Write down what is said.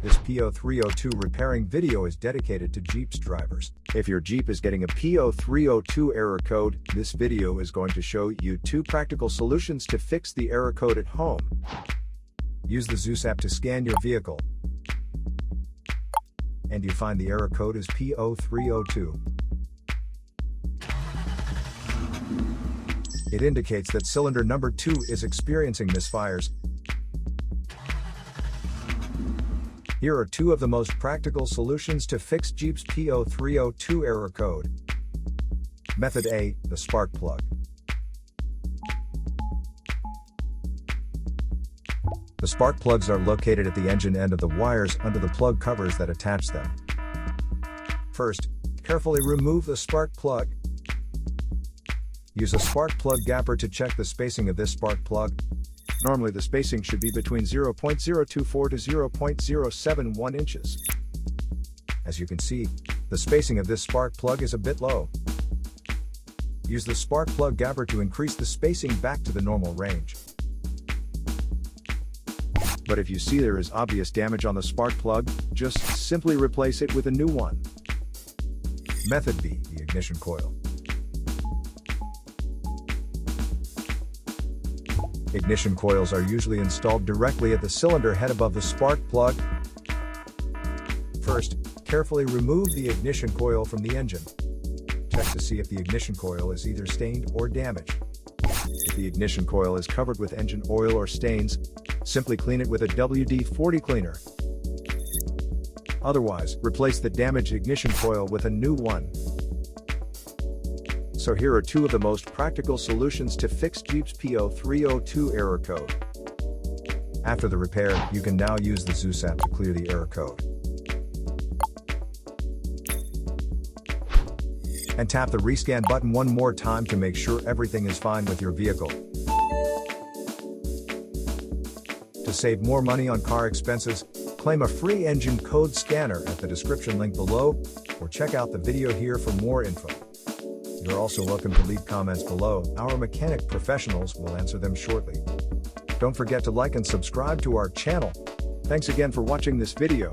This P0302 repairing video is dedicated to Jeep's drivers. If your Jeep is getting a P0302 error code, this video is going to show you 2 practical solutions to fix the error code at home. Use the Zeus app to scan your vehicle, and you find the error code is P0302. It indicates that cylinder number 2 is experiencing misfires. Here are 2 of the most practical solutions to fix Jeep's P0302 error code. Method A, the spark plug. The spark plugs are located at the engine end of the wires under the plug covers that attach them. First, carefully remove the spark plug. Use a spark plug gapper to check the spacing of this spark plug. Normally the spacing should be between 0.024 to 0.071 inches. As you can see, the spacing of this spark plug is a bit low. Use the spark plug gapper to increase the spacing back to the normal range. But if you see there is obvious damage on the spark plug, just simply replace it with a new one. Method B, the ignition coil. Ignition coils are usually installed directly at the cylinder head above the spark plug. First, carefully remove the ignition coil from the engine. Check to see if the ignition coil is either stained or damaged. If the ignition coil is covered with engine oil or stains, simply clean it with a WD-40 cleaner. Otherwise, replace the damaged ignition coil with a new one. So here are 2 of the most practical solutions to fix Jeep's P0302 error code. After the repair, you can now use the Zeus app to clear the error code. And tap the rescan button one more time to make sure everything is fine with your vehicle. To save more money on car expenses, claim a free engine code scanner at the description link below, or check out the video here for more info. You're also welcome to leave comments below. Our mechanic professionals will answer them shortly. Don't forget to like and subscribe to our channel. Thanks again for watching this video.